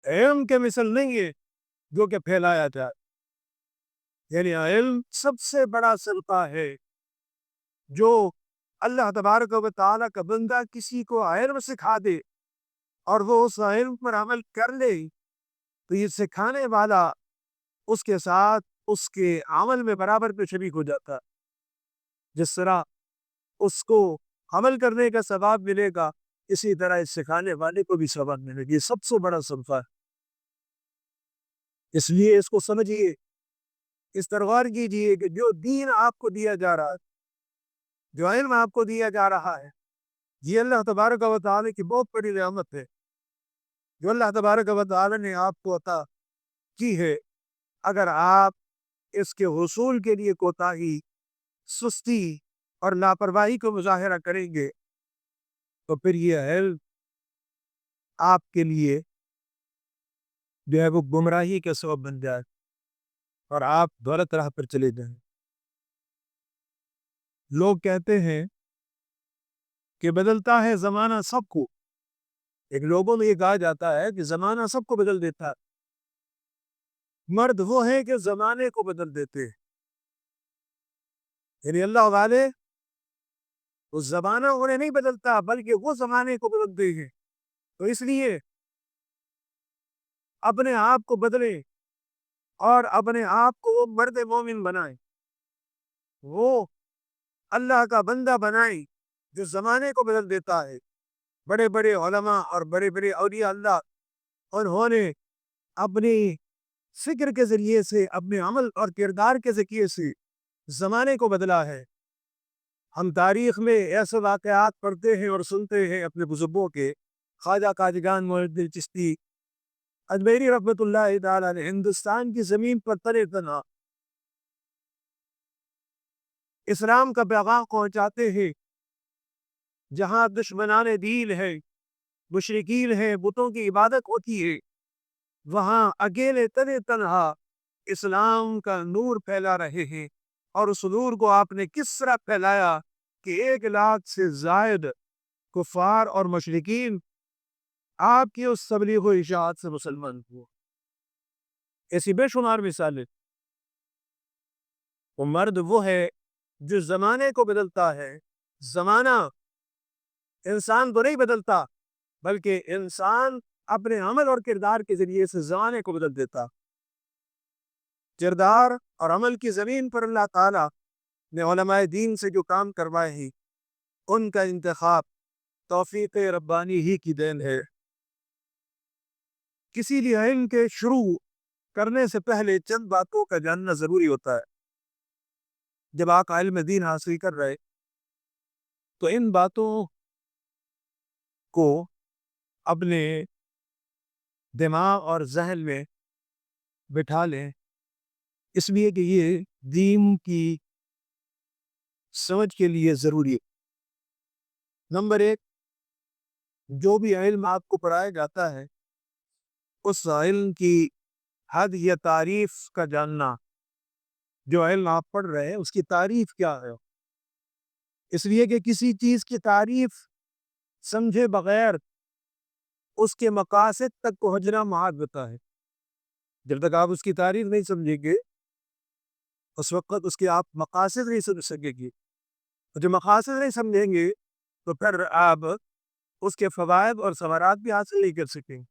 علم کے مثل نہیں ہے جو کہ پھیلایا جائے. یعنی علم سب سے بڑا صدقہ ہے جو اللہ تبارک و تعالیٰ کا بندہ کسی کو علم سکھا دے اور وہ اس علم پر عمل کر لے تو یہ سکھانے والا اس کے ساتھ اس کے عمل میں برابر پہ شریک ہو جاتا. جس طرح اس کو عمل کرنے کا ثواب ملے گا اسی طرح اس سکھانے والے کو بھی ثواب ملے گا. یہ سب سے بڑا صدقہ ہے. اس لیے اس کو سمجھیے, اس ترغار کیجیے کہ جو دین آپ کو دیا جا رہا ہے, جو علم آپ کو دیا جا رہا ہے, یہ اللہ تبارک و تعالی کی بہت بڑی نعمت ہے جو اللہ تبارک و تعالی نے آپ کو عطا کی ہے. اگر آپ اس کے حصول کے لیے کوتاہی, سستی اور لاپرواہی کو مظاہرہ کریں گے تو پھر یہ علم آپ کے لیے جو ہے وہ گمراہی کا سبب بن جائے اور آپ غلط راہ پر چلے جائیں. لوگ کہتے ہیں کہ بدلتا ہے زمانہ سب کو. ایک لوگوں میں یہ کہا جاتا ہے کہ زمانہ سب کو بدل دیتا ہے. مرد وہ ہیں کہ زمانے کو بدل دیتے ہیں. یعنی اللہ والے اس زمانہ انہیں نہیں بدلتا بلکہ وہ زمانے کو بدلتے ہیں. تو اس لیے اپنے آپ کو بدلیں اور اپنے آپ کو وہ مرد مومن بنائیں, وہ اللہ کا بندہ بنائیں جو زمانے کو بدل دیتا ہے. بڑے بڑے علماء اور بڑے بڑے اولیاء اللہ, انہوں نے اپنی فکر کے ذریعے سے, اپنے عمل اور کردار کے ذریعے سے زمانے کو بدلا ہے. ہم تاریخ میں ایسے واقعات پڑھتے ہیں اور سنتے ہیں اپنے بزرگوں کے. خواجہ قادقان معین الدین چشتی اجمیری رحمۃ اللہ تعالیٰ نے ہندوستان کی زمین پر تنے تنہا اسلام کا پیغام پہنچاتے ہیں. جہاں دشمنان دین ہے, مشرکین ہے, بتوں کی عبادت ہوتی ہے, وہاں اکیلے تنے تنہا اسلام کا نور پھیلا رہے ہیں. اور اس نور کو آپ نے کس طرح پھیلایا کہ 1 لاکھ سے زائد کفار اور مشرکین آپ کی اس تبلیغ و اشاعت سے مسلمان ہوئے. ایسی بے شمار مثالیں. وہ مرد وہ ہے جو زمانے کو بدلتا ہے. زمانہ انسان کو نہیں بدلتا بلکہ انسان اپنے عمل اور کردار کے ذریعے سے زمانے کو بدل دیتا. کردار اور عمل کی زمین پر اللہ تعالیٰ نے علماء دین سے جو کام کروائے ہیں ان کا انتخاب توفیق ربانی ہی کی دین ہے. کسی بھی علم کے شروع کرنے سے پہلے چند باتوں کا جاننا ضروری ہوتا ہے. جب آپ علم دین حاصل کر رہے تو ان باتوں کو اپنے دماغ اور ذہن میں بٹھا لیں, اس لیے کہ یہ دین کی سمجھ کے لیے ضروری ہے. نمبر 1, جو بھی علم آپ کو پڑھایا جاتا ہے اس علم کی حد یا تعریف کا جاننا. جو علم آپ پڑھ رہے ہیں اس کی تعریف کیا ہے, اس لیے کہ کسی چیز کی تعریف سمجھے بغیر اس کے مقاصد تک پہنچنا محال ہوتا ہے. جب تک آپ اس کی تعریف نہیں سمجھیں گے اس وقت اس کے آپ مقاصد نہیں سمجھ سکیں گے. جو مقاصد نہیں سمجھیں گے تو پھر آپ اس کے فوائد اور ثمرات بھی حاصل نہیں کر سکیں.